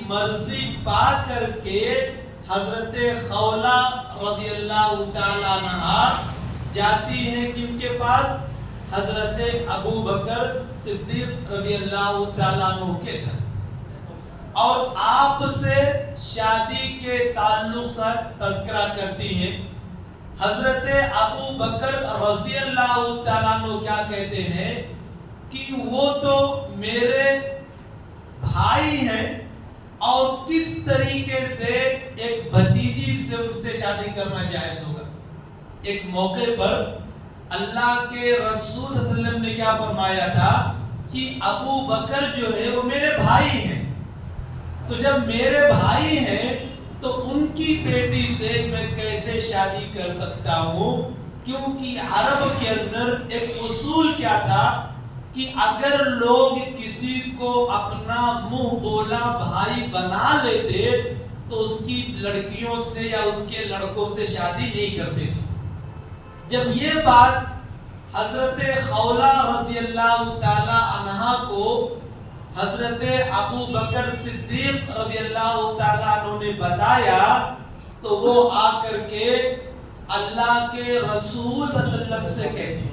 مرضی پا کر کے حضرت خولہ رضی اللہ تعالی عنہا جاتی ہیں کن کے پاس؟ حضرت ابو بکر صدیق رضی اللہ تعالیٰ عنہ کے گھر، اور آپ سے شادی کے تعلق سے تذکرہ کرتی ہیں۔ حضرت ابو بکر رضی اللہ تعالیٰ عنہ کیا کہتے ہیں کہ وہ تو میرے بھائی ہیں، اور کس طریقے سے ایک بھتیجی سے ان سے شادی کرنا جائز ہوگا؟ ایک موقع پر اللہ کے رسول صلی اللہ علیہ وسلم نے کیا فرمایا تھا کہ ابو بکر جو ہے وہ میرے بھائی ہیں، تو جب میرے بھائی ہیں تو ان کی بیٹی سے میں کیسے شادی کر سکتا ہوں؟ کیونکہ عرب کے اندر ایک اصول کیا تھا کہ اگر لوگ کسی کو اپنا منہ بولا بھائی بنا لیتے تو اس کی لڑکیوں سے یا اس کے لڑکوں سے شادی نہیں کرتے تھے۔ جب یہ بات حضرت خولہ رضی اللہ تعالی عنہا کو حضرت ابو بکر صدیق رضی اللہ تعالیٰ عنہ نے بتایا تو وہ آ کر کے اللہ کے رسول صلی اللہ علیہ وسلم سے کہتے ہیں،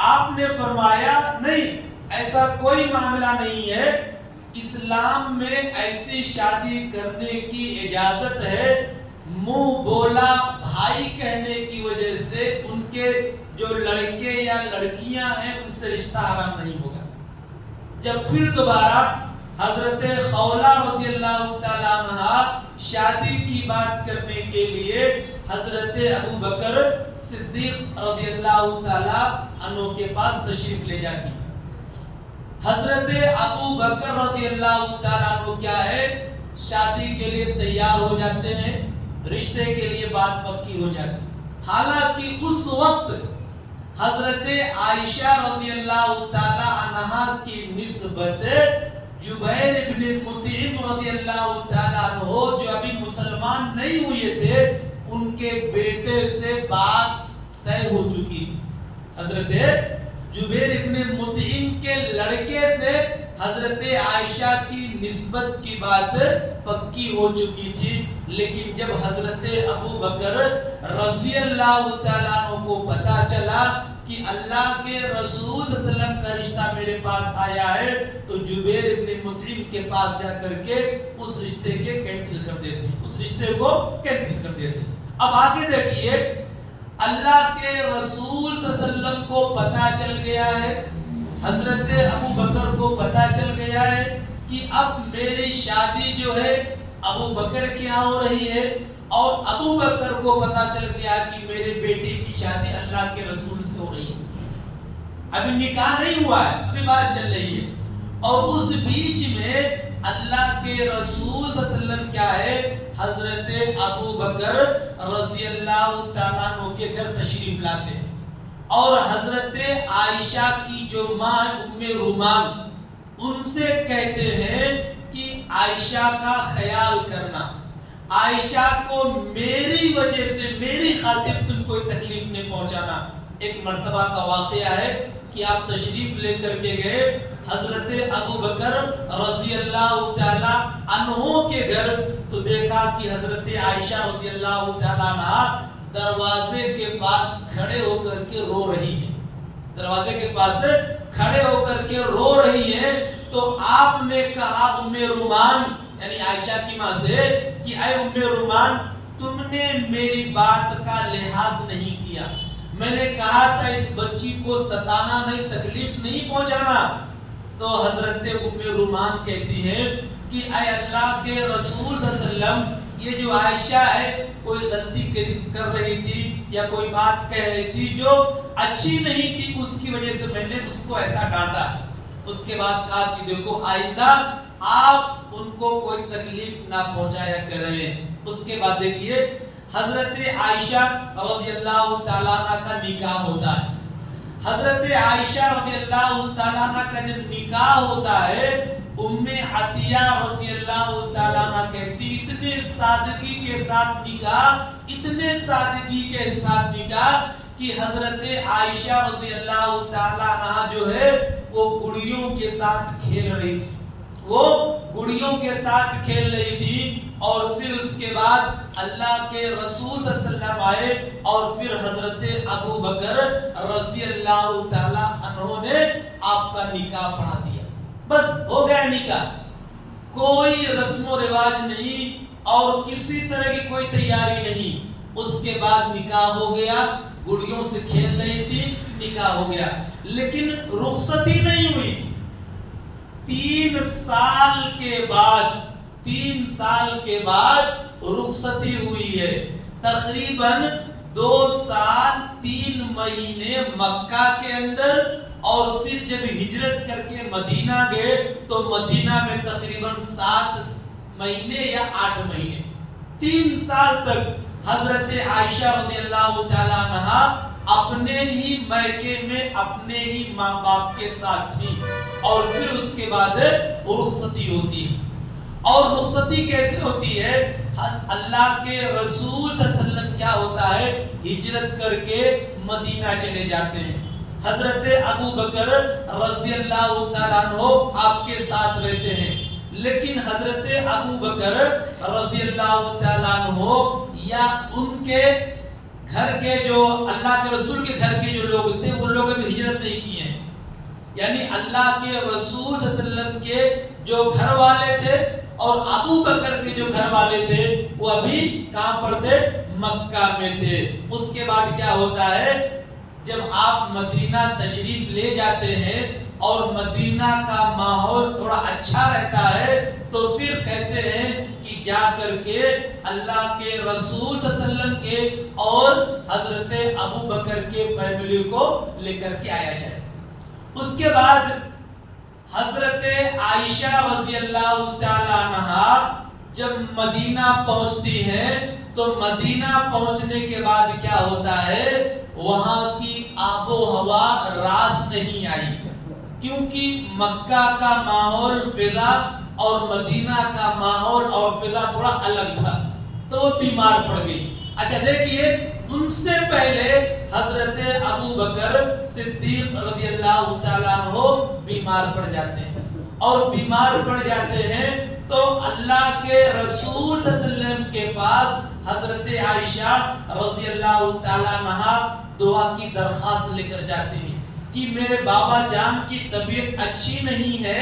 آپ نے فرمایا نہیں، ایسا کوئی معاملہ نہیں ہے، اسلام میں ایسی شادی کرنے کی اجازت ہے، منہ بولا بھائی کہنے کی وجہ سے ان کے جو لڑکے یا لڑکیاں ہیں ان سے رشتہ حرام نہیں ہوگا۔ جب پھر دوبارہ حضرت خولہ رضی اللہ تعالیٰ عنہ شادی کی بات کرنے کے لیے حضرت ابو بکر صدیق رضی اللہ تعالیٰ عنہ کے پاس تشریف لے جاتی۔ حضرت ابو بکر رضی اللہ تعالیٰ عنہ کیا ہے، شادی کے لیے تیار ہو جاتے ہیں، رشتے کے لیے بات پکی ہو جاتی۔ حالانکہ اس وقت حضرت عائشہ رضی اللہ تعالی عنہا کی نسبت جبیر ابن مطعم رضی اللہ تعالی عنہ جو ابھی مسلمان نہیں ہوئے تھے ان کے بیٹے سے بات طے ہو چکی تھی۔ حضرت جبیر ابن مطعم کے لڑکے سے حضرت عائشہ کی نسبت کی بات پکی ہو چکی تھی، لیکن جب حضرت ابو بکر رضی اللہ تعالیٰ عنہ کو پتا چلا کہ اللہ کے رسول صلی اللہ علیہ وسلم کا رشتہ میرے پاس آیا ہے تو جبیر ابن مطعم کے پاس جا کر کے اس رشتے کے کینسل کر دیتے ہیں، اس رشتے کو کینسل کر دیتے ہیں۔ اب آگے دیکھیے، اللہ کے رسول صلی اللہ علیہ وسلم کو پتا چل گیا ہے، حضرت ابو بکر کو پتا چل گیا ہے کہ اب میری شادی جو ہے ابو بکر کے یہاں ہو رہی ہے، اور ابو بکر کو پتا چل گیا کہ میرے بیٹے کی شادی اللہ کے رسول سے ہو رہی ہے۔ ابھی نکاح نہیں ہوا ہے، ابھی بات چل رہی ہے، اور اس بیچ میں اللہ کے رسول صلی اللہ علیہ وسلم کیا ہے، حضرت ابو بکر رضی اللہ تعالیٰ عنہ کے گھر تشریف لاتے ہیں، اور حضرت عائشہ کی جو ماں ام رومان ان سے کہتے ہیں کہ عائشہ کا خیال کرنا، عائشہ کو میری وجہ سے میری خاطر تم کوئی تکلیف نہیں پہنچانا۔ ایک مرتبہ کا واقعہ ہے کہ آپ تشریف لے کر کے گئے حضرت ابو بکر رضی اللہ تعالی عنہ کے گھر، تو دیکھا کہ حضرت عائشہ رضی اللہ تعالی عنہ دروازے کے پاس کھڑے ہو کر کے رو رہی ہیں، دروازے کے پاس کھڑے ہو کر کے رو رہی ہیں۔ تو آپ نے کہا ام رومان یعنی عائشہ کی ماں سے کہ اے ام رومان، تم نے میری بات کا لحاظ نہیں کیا، میں نے کہا تھا اس بچی کو ستانا نہیں، تکلیف نہیں پہنچانا۔ تو حضرت ام رومان کہتی ہے کہ اے اللہ کے رسول صلی اللہ علیہ وسلم، یہ جو عائشہ ہے کوئی غلطی کر رہی تھی یا کوئی بات کہہ رہی تھی جو اچھی نہیں تھی، اس کی وجہ سے میں نے اس کو ایسا ڈانٹا۔ اس کے بعد کہا کہ دیکھو آئندہ آپ ان کو کوئی تکلیف نہ پہنچایا کریں۔ اس کے بعد دیکھیے حضرت عائشہ رضی اللہ تعالیٰ عنہ کا نکاح ہوتا ہے۔ حضرت عائشہ رضی اللہ تعالیٰ عنہ کا جب نکاح ہوتا ہے، ام عطیہ رضی اللہ تعالیٰ عنہ کہتی اتنے سادگی کے ساتھ نکاح، اتنے سادگی کے ساتھ نکاح کہ حضرت عائشہ رضی اللہ تعالیٰ عنہ جو ہے وہ گڑیوں کے ساتھ کھیل رہی تھی، وہ گڑیوں کے ساتھ کھیل رہی تھی، اور پھر اس کے بعد اللہ کے رسول صلی اللہ علیہ وسلم آئے اور پھر حضرت ابو بکر رضی اللہ تعالی عنہ نے آپ کا نکاح پڑھا دیا. بس ہو گیا نکاح، کوئی رسم و رواج نہیں اور کسی طرح کی کوئی تیاری نہیں. اس کے بعد نکاح ہو گیا، گڑیوں سے کھیل رہی تھی، نکاح ہو گیا، لیکن رخصتی نہیں ہوئی تھی. 3 سال کے بعد رخصتی ہوئی ہے. تقریباً 2 سال 3 مہینے مکہ کے اندر، اور پھر جب ہجرت کر کے مدینہ گئے تو مدینہ میں تقریباً 7 مہینے یا 8 مہینے، 3 سال تک حضرت عائشہ رضی اللہ تعالیٰ عنہ اپنے ہی میکے میں اپنے ہی ماں باپ کے ساتھ تھی. اور پھر اس کے بعد رخصتی ہوتی ہے. اور رخصتی کیسے ہوتی ہے؟ اللہ کے رسول صلی اللہ علیہ وسلم کیا ہوتا ہے، ہجرت کر کے مدینہ چلے جاتے ہیں. حضرت ابو بکر رضی اللہ تعالیٰ عنہ آپ کے ساتھ رہتے ہیں، لیکن حضرت ابو بکر رضی اللہ تعالیٰ عنہ یا ان کے گھر کے جو اللہ کے رسول کے گھر کے جو لوگ تھے وہ لوگ ابھی ہجرت نہیں کیے ہیں. یعنی اللہ کے رسول صلی اللہ علیہ وسلم کے جو گھر والے تھے اور ابو بکر کے جو گھر والے تھے وہ ابھی کہاں پر تھے؟ مکہ میں تھے. اس کے بعد کیا ہوتا ہے، جب آپ مدینہ تشریف لے جاتے ہیں اور مدینہ کا ماحول تھوڑا اچھا رہتا ہے تو پھر کہتے ہیں کہ جا کر کے اللہ کے رسول صلی اللہ علیہ وسلم کے اور حضرت ابو بکر کے فیملی کو لے کر کے آیا جائے. اس کے بعد حضرت عائشہ رضی اللہ تعالی عنہ جب مدینہ پہنچتی ہیں تو مدینہ پہنچنے کے بعد کیا ہوتا ہے، وہاں کی آب و ہوا راس نہیں آئی، کیونکہ مکہ کا ماحول فضا اور مدینہ کا ماحول اور فضا تھوڑا الگ تھا، تو وہ بیمار پڑ گئی. اچھا دیکھیے، ان سے پہلے حضرت ابو بکر صدیق رضی اللہ تعالیٰ عنہ بیمار پڑ جاتے ہیں، اور بیمار پڑ جاتے ہیں تو اللہ کے رسول صلی اللہ علیہ وسلم کے پاس حضرت عائشہ رضی اللہ تعالیٰ عنہ دعا کی درخواست لے کر جاتے ہیں کہ میرے بابا جان کی طبیعت اچھی نہیں ہے،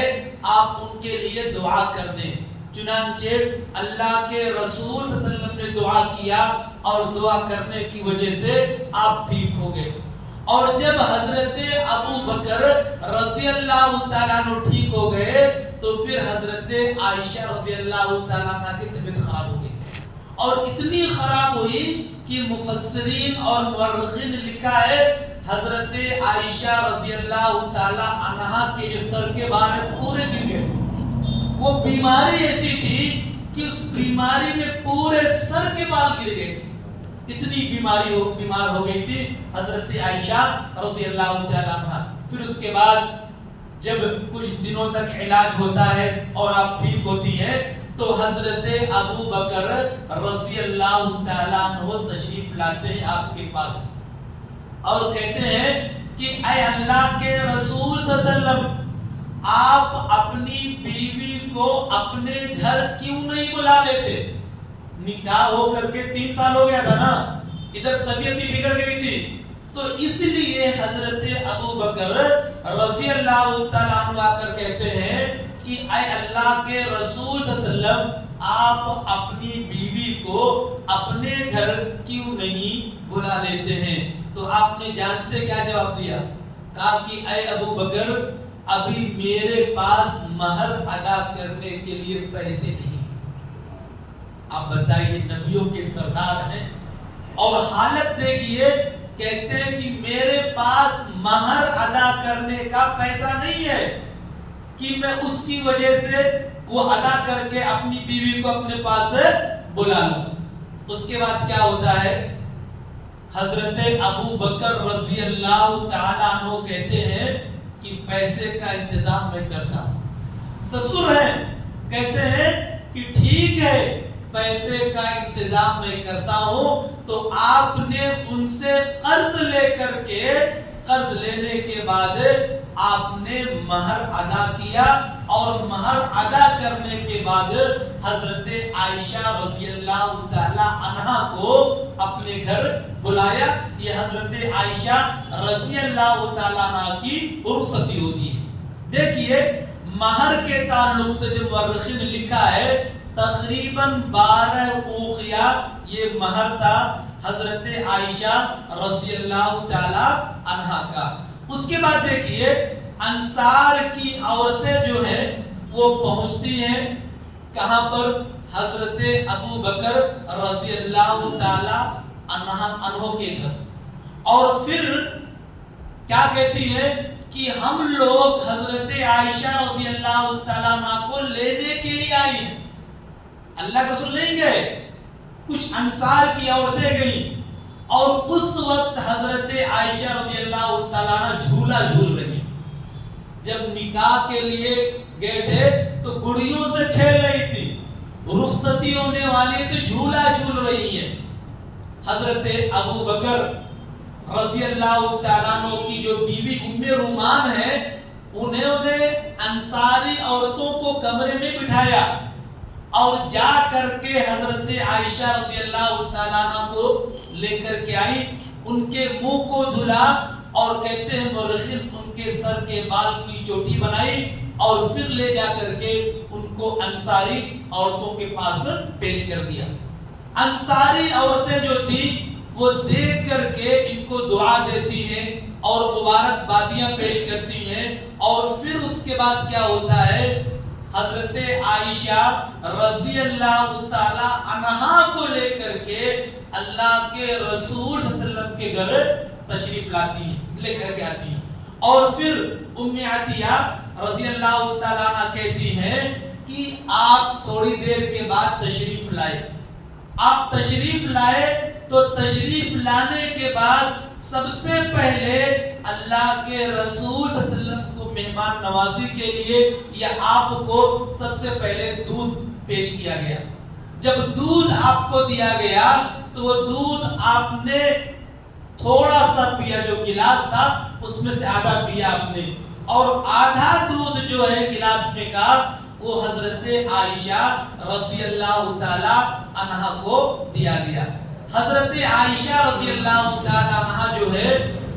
آپ ان کے لیے دعا کر دیں. چنانچہ اللہ کے رسول صلی اللہ علیہ وسلم نے دعا کیا اور دعا کرنے کی وجہ سے آپ ٹھیک ہو گئے. اور جب حضرت ابو بکر رضی اللہ تعالیٰ عنہ ٹھیک ہو گئے تو پھر حضرت عائشہ رضی اللہ تعالیٰ عنہ کی طبیعت خراب ہو گئی، اور اتنی خراب ہوئی کہ مفسرین اور مورخین نے لکھا ہے حضرت عائشہ رضی اللہ تعالی عنہا کے جو سر کے بال پورے گر گئے. وہ بیماری ایسی تھی کہ اس بیماری میں پورے سر کے بال گر گئے تھے، اتنی بیمار ہو گئی تھی حضرت عائشہ رضی اللہ تعالی عنہا. پھر اس کے بعد جب کچھ دنوں تک علاج ہوتا ہے اور آپ ٹھیک ہوتی ہیں تو حضرت ابو بکر رضی اللہ تعالیٰ عنہ تشریف لاتے ہیں آپ کے پاس اور کہتے ہیں کہ اے اللہ کے رسول صلی اللہ علیہ وسلم، آپ اپنی بیوی کو اپنے گھر کیوں نہیں بلا لیتے؟ نکاح ہو کر کے 3 سال ہو گیا تھا نا، ادھر طبیعت بھی بگڑ گئی تھی، تو اس لیے حضرت ابو بکر رضی اللہ تعالیٰ عنہ آ کر کہتے ہیں کہ اے اللہ کے رسول صلی اللہ علیہ وسلم، آپ اپنی بیوی کو اپنے گھر کیوں نہیں بلا لیتے ہیں؟ تو آپ نے جانتے کیا جواب دیا؟ کہا کہ اے ابو بکر، ابھی میرے پاس مہر ادا کرنے کے لیے پیسے نہیں. آپ بتائیے، نبیوں کے سردار ہیں اور حالت دیکھیے، کہتے ہیں کہ میرے پاس مہر ادا کرنے کا پیسہ نہیں ہے کہ میں اس کی وجہ سے وہ ادا کر کے اپنی بیوی کو اپنے پاس بلا لوں. اس کے بعد کیا ہوتا ہے؟ حضرت ابو بکر رضی اللہ تعالیٰ عنہ کہتے ہیں کہ پیسے کا انتظام میں کرتا ہوں. سسر ہیں، کہتے ہیں کہ ٹھیک ہے، پیسے کا انتظام میں کرتا ہوں. تو آپ نے ان سے قرض لے کر کے، قرض لینے کے بعد آپ نے مہر ادا کیا اور مہر ادا کرنے کے بعد حضرت عائشہ رضی اللہ تعالی عنہا کو اپنے گھر بلایا. یہ حضرت عائشہ رضی اللہ تعالی عنہ کی رخصتی ہوتی ہے. دیکھیے مہر کے تعلق سے جو مورخین نے لکھا ہے تقریباً 12 اوقیہ یہ مہر تھا حضرت عائشہ رضی اللہ تعالی عنہا کا. اس کے بعد دیکھیے انصار کی عورتیں جو ہیں وہ پہنچتی ہیں کہاں پر؟ حضرت ابو بکر رضی اللہ تعالی عنہ کے گھر. اور پھر کیا کہتی ہیں کہ ہم لوگ حضرت عائشہ رضی اللہ تعالیٰ عنہ کو لینے کے لیے آئی ہیں. اللہ کے رسول نہیں گئے، کچھ انصار کی عورتیں گئیں اور اس وقت حضرت عائشہ رضی اللہ تعالیٰ عنہ جھولا جھول رہی. جب نکاح کے لیے گئے تھے تو گڑیوں سے کھیل رہی تھی، رخصتی ہونے والی تو جھولا جھول رہی ہے. حضرت ابو بکر رضی اللہ تعالیٰ عنہ کی جو بیوی ام رومان ہے انہوں نے انصاری عورتوں کو کمرے میں بٹھایا اور جا کر کے حضرت عائشہ رضی اللہ تعالیٰ عنہ کو لے کر کے آئی. ان کے منہ کو دھلا اور کہتے ہیں مورخین ان کے سر کے بال کی چوٹی بنائی اور پھر لے جا کر کے ان کو انصاری عورتوں کے پاس پیش کر دیا. انصاری عورتیں جو تھیں وہ دیکھ کر کے ان کو دعا دیتی ہیں اور مبارکبادیاں پیش کرتی ہیں. اور پھر اس کے بعد کیا ہوتا ہے؟ حضرت عائشہ رضی اللہ تعالی عنہا کو لے کر کے اللہ کے رسول صلی اللہ علیہ وسلم کے گھر تشریف لاتی ہیں، لے کر کے آتی ہیں. اور پھر ام عطیہ رضی اللہ تعالیٰ عنہ کہتی ہیں کہ آپ تھوڑی دیر کے بعد تشریف لائے. آپ تشریف لائے تو تشریف لانے کے بعد سب سے پہلے اللہ کے رسول صلی اللہ علیہ وسلم کو مہمان نوازی کے لیے یا آپ کو سب سے پہلے دودھ پیش کیا گیا. جب دودھ آپ کو دیا گیا تو وہ دودھ آپ نے تھوڑا سا پیا، جو گلاس تھا اس میں سے آدھا پیا آپ نے، اور آدھا دودھ جو ہے گلاس میں کا وہ حضرت عائشہ رضی اللہ تعالی عنہا کو دیا گیا. حضرت عائشہ رضی اللہ تعالی عنہا جو ہے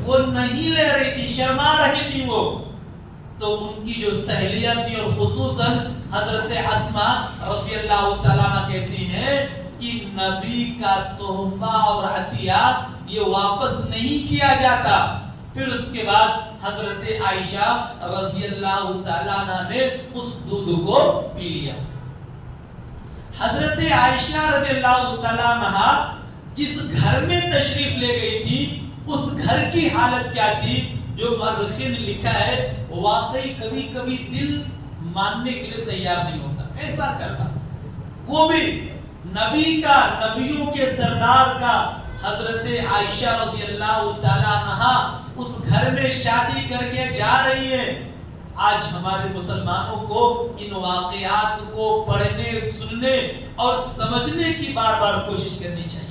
وہ نہیں لے رہی تھی، شرما رہی تھی وہ. تو ان کی جو سہیلیاں تھی اور خصوصاً حضرت اسما رضی اللہ تعالیٰ عنہ کہتی ہیں کہ نبی کا تحفہ اور عطیہ یہ واپس نہیں کیا جاتا. پھر اس کے بعد حضرت عائشہ رضی اللہ تعالیٰ عنہ نے اس دودھ کو پی لیا. حضرت عائشہ رضی اللہ تعالیٰ عنہ جس گھر میں تشریف لے گئی تھی اس گھر کی حالت کیا تھی؟ جو مورخین نے لکھا ہے واقعی کبھی کبھی دل ماننے کے لیے تیار نہیں ہوتا. کیسا کرتا وہ بھی نبی کا، نبیوں کے سردار کا حضرت عائشہ رضی اللہ تعالیٰ عنہ اس گھر میں شادی کر کے جا رہی ہے. آج ہمارے مسلمانوں کو ان واقعات کو پڑھنے، سننے اور سمجھنے کی بار بار کوشش کرنی چاہیے.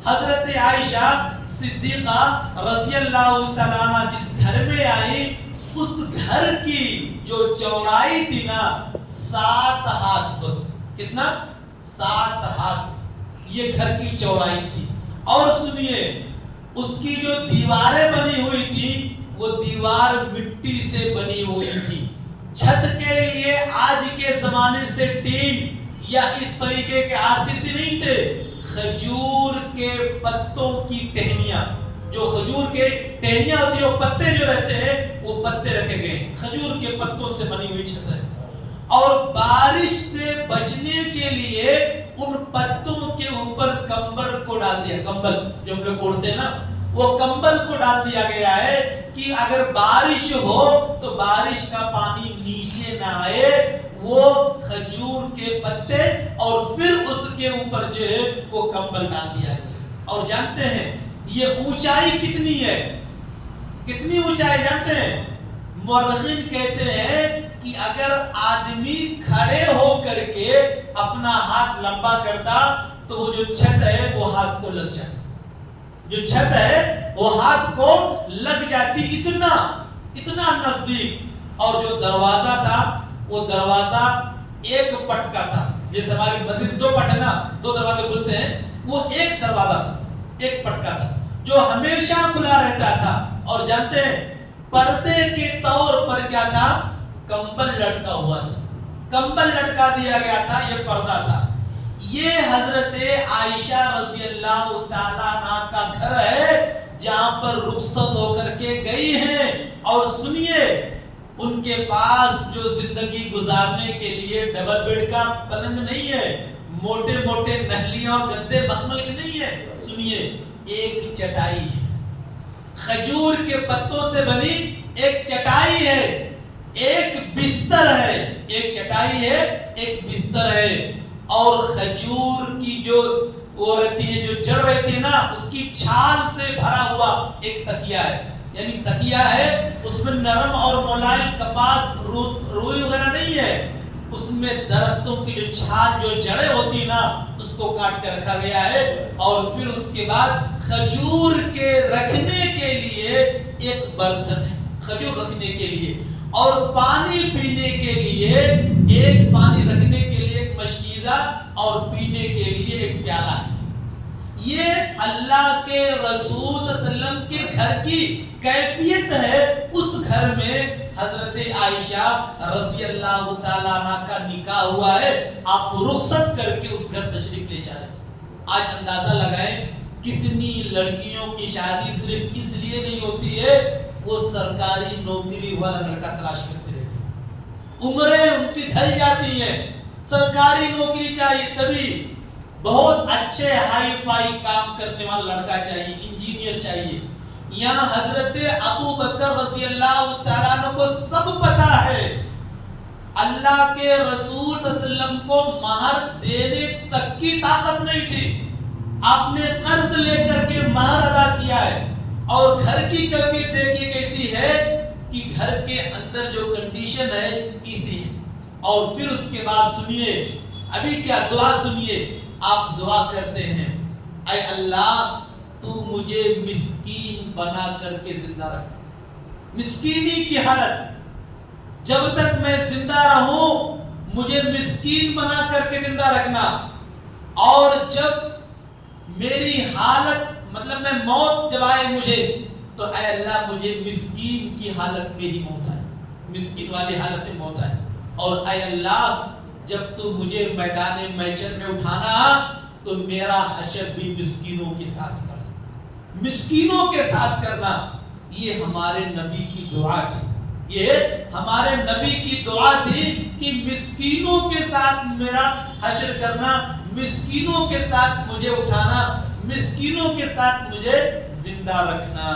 حضرت عائشہ صدیقہ رضی اللہ تعالیٰ عنہ جس گھر میں آئی اس گھر کی جو چوڑائی تھی نا 7 ہاتھ، بس کتنا؟ 7 ہاتھ یہ گھر کی چوڑائی تھی. اور سنیے اس کی جو دیواریں بنی ہوئی تھی وہ دیوار مٹی سے بنی ہوئی تھی. چھت کے لیے آج کے زمانے سے ٹین یا اس طریقے کے آسیسی نہیں تھے، کھجور کے پتوں کی ٹہنیاں، جو کھجور کے ٹہنیاں ہوتی ہیں وہ پتے جو رہتے ہیں وہ پتے رکھے گئے، کھجور کے پتوں سے بنی ہوئی چھت ہے. اور بارش سے بچنے کے لیے ان پتوں کے اوپر کمبل کو ڈال دیا. کمبل جو ہم لوگ اوڑھتے ہیں نا وہ کمبل کو ڈال دیا گیا ہے کہ اگر بارش ہو تو بارش کا پانی نیچے نہ آئے. وہ کھجور کے پتے اور پھر اس کے اوپر جو ہے وہ کمبل ڈال دیا گیا. اور جانتے ہیں یہ اونچائی کتنی ہے؟ کتنی اونچائی جانتے ہیں؟ مورخین کہتے ہیں کہ اگر آدمی کھڑے ہو کر کے اپنا ہاتھ لمبا کرتا تو وہ جو چھت ہے وہ ہاتھ کو لگ جاتی، جو چھت ہے وہ ہاتھ کو لگ جاتی، اتنا نزدیک. اور جو دروازہ تھا وہ دروازہ ایک پٹ کا تھا، جیسے ہماری مسجد دو پٹ ہے نا، دو دروازے کھلتے ہیں، وہ ایک دروازہ تھا، ایک پٹ کا تھا جو ہمیشہ کھلا رہتا تھا. اور جانتے ہیں پردے کے طور پر کیا تھا؟ کمبل لٹکا ہوا تھا، کمبل لٹکا دیا گیا تھا، یہ پردہ تھا. یہ حضرت عائشہ رضی اللہ تعالیٰ عنہ کا گھر ہے جہاں پر رخصت ہو کر کے گئی ہیں. اور سنیے ان کے پاس جو زندگی گزارنے کے لیے ڈبل بیڈ کا پلنگ نہیں ہے، موٹے موٹے نہلیاں اور گدے مخمل کے نہیں ہے. سنیے ایک چٹائی ہے، کھجور کے پتوں سے بنی ایک چٹائی ہے، ایک بستر ہے، ایک چٹائی ہے، ایک بستر ہے. اور کھجور کی جو وہ رہتی ہے، جو جڑ رہتی ہے نا، اس کی چھال سے بھرا ہوا ایک تکیہ ہے. یعنی تکیہ ہے، اس میں نرم اور ملائم کپاس روئی وغیرہ نہیں ہے، اس میں درختوں کی جو چھال جو جڑیں ہوتی نا اس کو کاٹ کے رکھا گیا ہے. اور پھر اس کے بعد کھجور کے رکھنے کے لیے ایک برتن ہے، کھجور رکھنے کے لیے، اور پانی پینے کے لیے ایک، پانی رکھنے کے لیے ایک مشکیزہ، اور پینے کے لیے ایک پیالہ ہے. یہ اللہ کے رسول صلی اللہ علیہ وسلم کے گھر کی کیفیت ہے. اس گھر میں حضرت عائشہ رضی اللہ تعالیٰ عنہ کا نکاح ہوا ہے. آپ رخصت کر کے اس گھر تشریف لے جا رہے ہیں. آج اندازہ لگائیں کتنی لڑکیوں کی شادی صرف اس لیے نہیں ہوتی ہے وہ سرکاری نوکری والا لڑکا تلاش کرتے رہتے ہیں، عمریں ان کی ڈھل جاتی ہیں، سرکاری نوکری چاہیے، تبھی بہت اچھے ہائی فائی کام کرنے والا لڑکا چاہیے، انجینئر چاہیے. یہاں حضرت ابو بکر رضی اللہ تعالیٰ عنہ کو سب پتا ہے، اللہ کے رسول صلی اللہ علیہ وسلم کو مہر دینے تک کی طاقت نہیں تھی. آپ نے قرض لے کر کے مہر ادا کیا ہے. اور گھر کی کیفیت دیکھیے کیسی ہے کہ گھر کے اندر جو کنڈیشن ہے ایسی ہے. اور پھر اس کے بعد سنیے ابھی کیا دعا سنیے. آپ دعا کرتے ہیں، اے اللہ تو مجھے مسکین بنا کر کے زندہ رکھ. مسکینی کی حالت، جب تک میں زندہ رہوں مجھے مسکین بنا کر کے زندہ رکھنا. اور جب میری حالت مطلب میں موت جب آئے مجھے تو اے اللہ مجھے مسکین کی حالت میں ہی موت آئے، مسکین والی حالت میں موت آئے. اور اے اللہ جب تو مجھے میدان محشر میں اٹھانا تو میرا حشر بھی مسکینوں کے ساتھ کرنا، مسکینوں کے ساتھ کرنا. یہ ہمارے نبی کی دعا تھی، یہ ہمارے نبی کی دعا تھی کہ مسکینوں کے ساتھ میرا حشر کرنا، مسکینوں کے ساتھ مجھے اٹھانا، مسکینوں کے ساتھ مجھے زندہ رکھنا.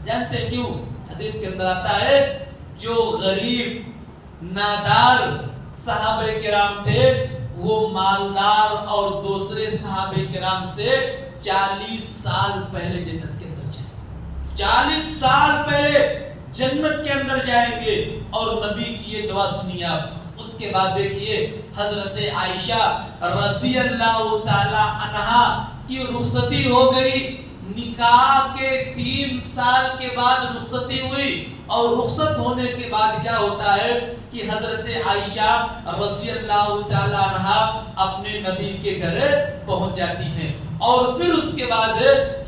جانتے ہیں کیوں؟ حدیث کے اندر آتا ہے جو غریب نادار صحابہ کرام تھے وہ مالدار اور دوسرے صحابہ کرام سے 40 سال پہلے جنت کے اندر جائیں گے، 40 سال پہلے جنت کے اندر جائیں گے. اور نبی کی یہ دعا سنیے آپ. اس کے بعد دیکھیے حضرت عائشہ رضی اللہ تعالی عنہا کی رخصتی ہو گئی. نکاح کے 3 سال کے بعد رخصتی ہوئی. اور رخصت ہونے کے بعد کیا ہوتا ہے کہ حضرت عائشہ رضی اللہ تعالی عنہا اپنے نبی کے گھر پہنچ جاتی ہیں. اور پھر اس کے بعد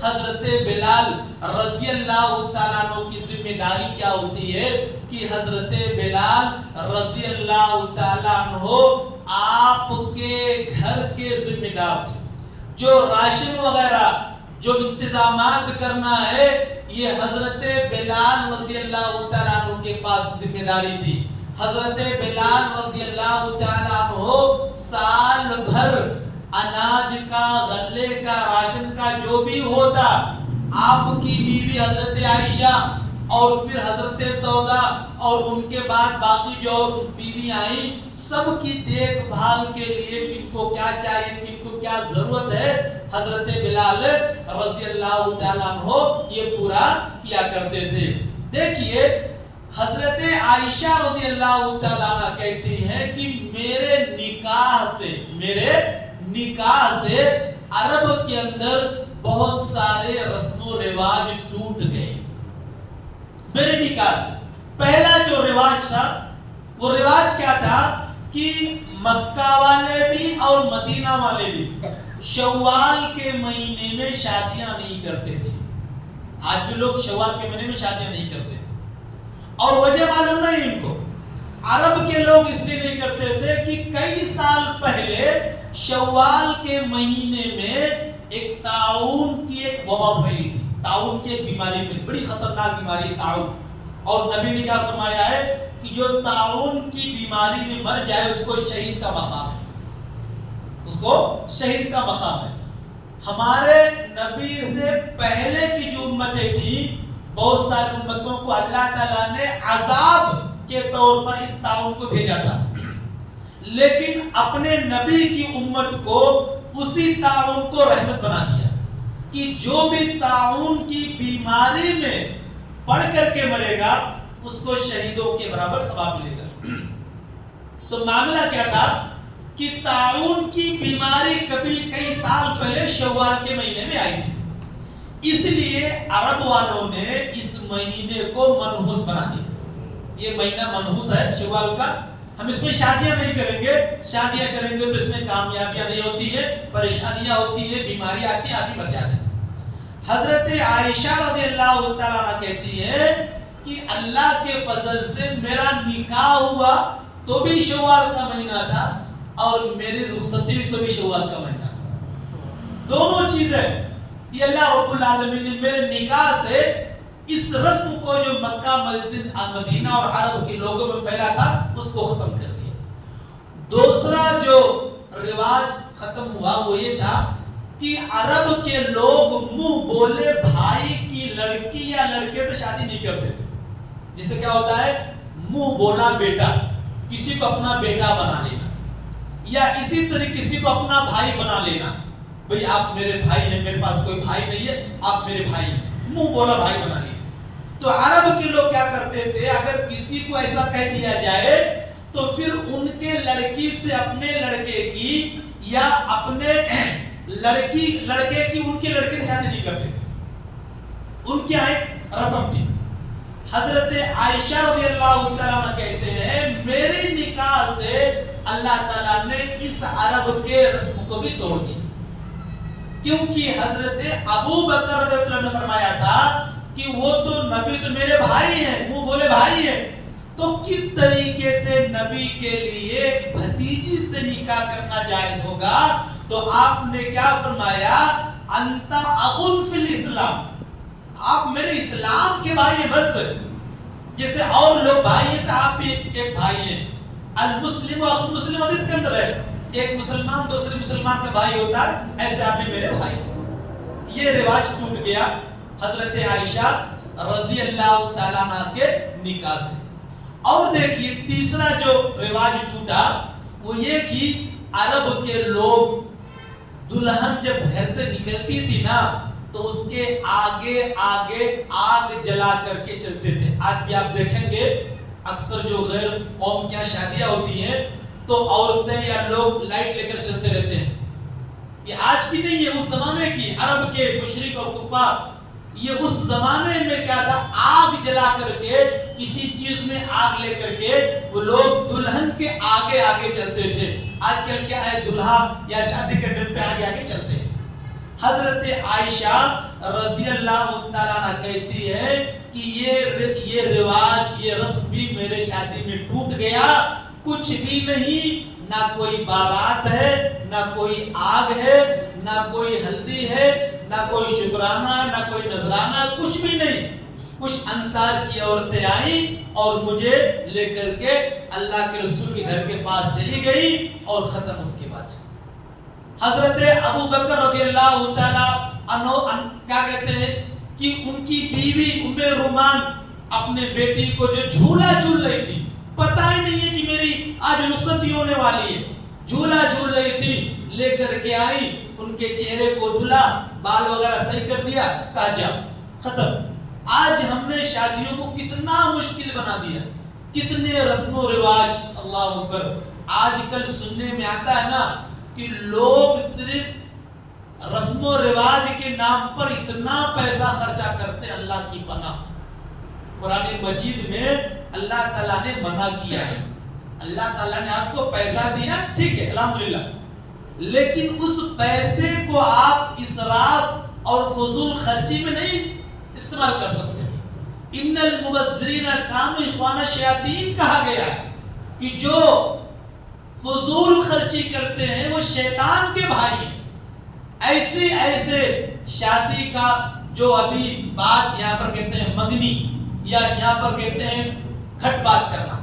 حضرت بلال رضی اللہ تعالیٰ عنہ کی ذمہ داری کیا ہوتی ہے کہ حضرت بلال رضی اللہ تعالیٰ عنہ آپ کے گھر کے ذمہ دار تھے. جو راشن وغیرہ جو انتظامات کرنا ہے یہ حضرت بلال رضی اللہ تعالیٰ عنہ کے پاس ذمہ داری تھی. حضرت بلال رضی اللہ تعالیٰ عنہ سال بھر اناج کا، غلے کا، راشن کا جو بھی ہوتا آپ کی بیوی حضرت عائشہ اور پھر حضرت سودا اور ان کے بعد باقی جو بیوی آئیں سب کی دیکھ بھال کے لیے کن کو کیا چاہیے، کن کو کیا ضرورت ہے، حضرت بلال رضی اللہ تعالیٰ عنہ یہ پورا کیا کرتے تھے. دیکھیے حضرت عائشہ رضی اللہ تعالیٰ عنہ کہتی ہیں کہ میرے نکاح سے عرب کے اندر بہت سارے رسم و رواج ٹوٹ گئے. میرے نکاح سے پہلا جو رواج تھا وہ رواج کیا تھا کہ مکہ والے بھی اور مدینہ والے بھی شوال کے مہینے میں شادیاں نہیں کرتے تھے. آج بھی لوگ شوال کے مہینے میں شادیاں نہیں کرتے, اور وجہ معلوم نہیں ان کو. عرب کے لوگ اس لیے نہیں کرتے تھے کہ کئی سال پہلے شوال کے مہینے میں ایک طاعون کی ایک وبا پھیلی تھی. طاعون کی ایک بیماری پھیلی, بڑی خطرناک بیماری ہے طاعون. اور نبی نے کیا فرمایا ہے کہ جو طاعون کی بیماری میں مر جائے اس کو شہید کا مقام ہے, اس کو شہید کا مقام ہے. ہمارے نبی سے پہلے کی جو امتیں تھیں, بہت ساری امتوں کو اللہ تعالیٰ نے عذاب کے طور پر اس طاعون کو بھیجا تھا, لیکن اپنے نبی کی امت کو اسی طاعون کو رحمت بنا دیا کہ جو بھی طاعون کی بیماری میں پڑھ کر کے مرے گا اس کو شہیدوں کے برابر ثواب ملے گا. تو معاملہ کیا تھا کہ طاعون کی بیماری کبھی کئی سال پہلے شوال کے مہینے میں آئی تھی, اس لیے عرب والوں نے اس مہینے کو منحوس بنا دیا. یہ مہینہ منحوس ہے شوال کا, ہم اس میں شادیاں نہیں کریں گے. شادیاں کریں گے تو اس میں کامیابیاں نہیں ہوتی ہے, پریشانیاں ہوتی ہے, بیماری آتی ہے, آدمی مر جاتے ہیں. حضرت عائشہ رضی اللہ تعالیٰ عنہ کہتی ہے کہ اللہ کے فضل سے میرا نکاح ہوا تو بھی شوال کا مہینہ تھا, اور میری رخصتی ہوئی تو بھی شوال کا مہینہ تھا. دونوں چیزیں یہ اللہ رب العالمین نے میرے نکاح سے اس رسم کو جو مکہ مدینہ اور عرب کے لوگوں میں پھیلا تھا اس کو ختم کر دیا. دوسرا جو رواج ختم ہوا وہ یہ تھا کہ عرب کے لوگ منہ بولے بھائی کی لڑکی یا لڑکے سے شادی نہیں کرتے تھے. جسے کیا ہوتا ہے, منہ بولا بیٹا, کسی کو اپنا بیٹا بنا لینا, یا اسی طرح کسی کو اپنا بھائی بنا لینا. بھئی آپ میرے بھائی ہیں, میرے پاس کوئی بھائی نہیں ہے, آپ میرے بھائی ہیں, منہ بولا بھائی بنا لینا. تو عرب کے لوگ کیا کرتے تھے, اگر کسی کو ایسا کہہ دیا جائے تو پھر ان کے لڑکی سے اپنے لڑکے کی یا اپنے لڑکے کی ان کے لڑکے سے شادی نہیں کرتے تھے. ان کی ایک رسم تھی. حضرت عائشہ رضی اللہ تعالیٰ عنہ کہتے ہیں میری نکاح سے اللہ تعالیٰ نے اس عرب کے رسم کو بھی توڑ دی, کیونکہ حضرت ابو بکر رضی اللہ عنہ نے فرمایا تھا کہ وہ تو نبی تو میرے بھائی ہیں, وہ بولے بھائی ہیں, تو کس طریقے سے نبی کے لیے بھتیجی سے نکاح کرنا جائز ہوگا. تو آپ نے کیا فرمایا, انت اخن فی الاسلام, آپ میرے اسلام کے بھائی ہیں بس. جیسے اور لوگ بھائی ہیں, آپ بھی ایک بھائی ہیں. المسلم و اخو مسلم حدیث کے اندر ہے, ایک مسلمان دوسرے مسلمان کا بھائی ہوتا ہے, ایسے آپ بھی میرے بھائی. یہ رواج ٹوٹ گیا حضرت عائشہ رضی اللہ تعالیٰ عنہ کے نکاح سے. اور دیکھیے تیسرا جو رواج ٹوٹا وہ یہ کہ عرب کے لوگ دلہن جب گھر سے نکلتی تھی نا تو اس کے آگے آگے آگ جلا کر کے چلتے تھے. آج بھی آپ دیکھیں گے اکثر جو غیر قوم کی شادیاں ہوتی ہیں تو عورتیں یا لوگ لائٹ لے کر چلتے رہتے ہیں. یہ آج کی نہیں ہے, اس زمانے کی. عرب کے مشرک اور کفار یہ اس زمانے میں کیا تھا, آگ جلا کر کے کسی چیز میں آگ لے کر کے وہ لوگ دلہن کے آگے آگے چلتے تھے. آج کل کیا ہے, دلہا یا شادی کے ٹائم پہ آگے آگے چلتے ہیں. حضرت عائشہ رضی اللہ تعالیٰ عنہ کہتی ہے کہ یہ رواج, یہ رسم بھی میرے شادی میں ٹوٹ گیا. کچھ بھی نہیں, نہ کوئی بارات ہے, نہ کوئی آگ ہے, نہ کوئی ہلدی ہے, نہ کوئی شکرانہ, نہ کوئی نذرانہ, کچھ بھی نہیں. کچھ انصار کی عورتیں آئیں اور مجھے لے کر کے اللہ کے رسول کے گھر کے پاس چلی گئی اور ختم. اس کے بعد حضرت ابو بکر رضی اللہ تعالیٰ عنہ کیا کہتے ہیں کہ ان کی بیوی ام رومان اپنے بیٹی کو جو جھولا جھول رہی تھی, پتہ ہی نہیں ہے کہ میری آج رخصتی ہونے والی ہے, جھولا جھول رہی تھی, لے کر کے آئی, ان کے چہرے کو دھلا, بال وغیرہ صحیح کر دیا, کہا جا ختم. آج ہم نے شادیوں کو کتنا مشکل بنا دیا, کتنے رسم و رواج. اللہ اکبر. آج کل سننے میں آتا ہے نا کہ لوگ صرف رسم و رواج کے نام پر اتنا پیسہ خرچہ کرتے ہیں, اللہ کی پناہ. قرآن مجید میں اللہ تعالیٰ نے منع کیا ہے, اللہ تعالیٰ نے آپ کو پیسہ دیا، ٹھیک ہے الحمدللہ، لیکن اس پیسے کو آپ اسراف اور فضول خرچی میں نہیں استعمال کر سکتے۔ ان المبذرین کانوا اخوان الشیاطین کہا گیا ہے کہ جو فضول خرچی کرتے ہیں وہ شیطان کے بھائی ہیں۔ ایسے شادی کا جو ابھی بات یہاں پر کہتے ہیں منگنی، یا یہاں پر کہتے ہیں کھٹ بات کرنا،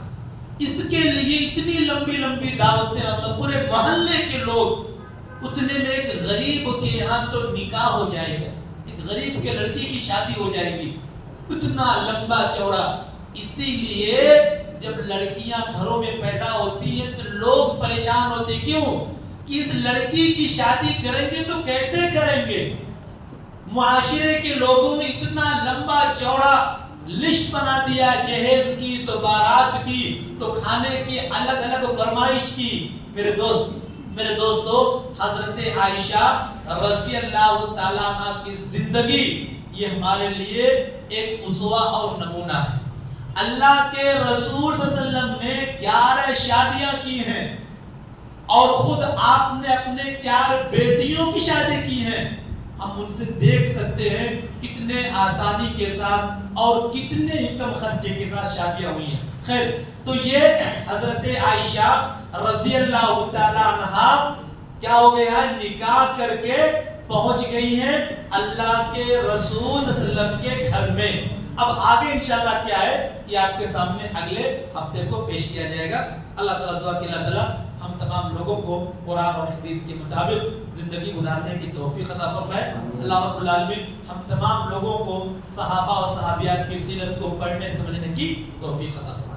اس کے لیے اتنی لمبی لمبی دعوتیں، مطلب پورے محلے کے لوگ، اتنے میں ایک غریب کے یہاں تو نکاح ہو جائے گا، ایک غریب کے لڑکی کی شادی ہو جائے گی، اتنا لمبا چوڑا۔ اسی لیے جب لڑکیاں گھروں میں پیدا ہوتی ہیں تو لوگ پریشان ہوتے، کیوں کہ اس لڑکی کی شادی کریں گے تو کیسے کریں گے؟ معاشرے کے لوگوں نے اتنا لمبا چوڑا لسٹ بنا دیا، جہیز کی تو بارات کی تو کھانے کی الگ الگ فرمائش کی۔ میرے دوستو، حضرت عائشہ رضی اللہ تعالیٰ عنہ کی زندگی یہ ہمارے لیے ایک اسوہ اور نمونہ ہے۔ اللہ کے رسول صلی اللہ علیہ وسلم نے 11 شادیاں کی ہیں، اور خود آپ نے اپنے 4 بیٹیوں کی شادی کی ہیں۔ ہم ان سے دیکھ سکتے ہیں کتنے آسانی کے ساتھ اور کتنے ہی کم خرچے کے ساتھ شادیاں ہوئی ہیں۔ خیر، تو یہ حضرت عائشہ رضی اللہ تعالیٰ عنہا کیا ہو گیا، نکاح کر کے پہنچ گئی ہیں اللہ کے رسول صلی اللہ علیہ وسلم کے گھر میں۔ اب آگے انشاءاللہ کیا ہے یہ آپ کے سامنے اگلے ہفتے کو پیش کیا جائے گا۔ اللہ تعالیٰ دعا کہ اللہ تعالیٰ ہم تمام لوگوں کو قرآن اور حدیث کے مطابق زندگی گزارنے کی توفیق عطا فرمائے۔ اللہ رب العالمین ہم تمام لوگوں کو صحابہ اور صحابیات کی سیرت کو پڑھنے سمجھنے کی توفیق عطا فرمائے۔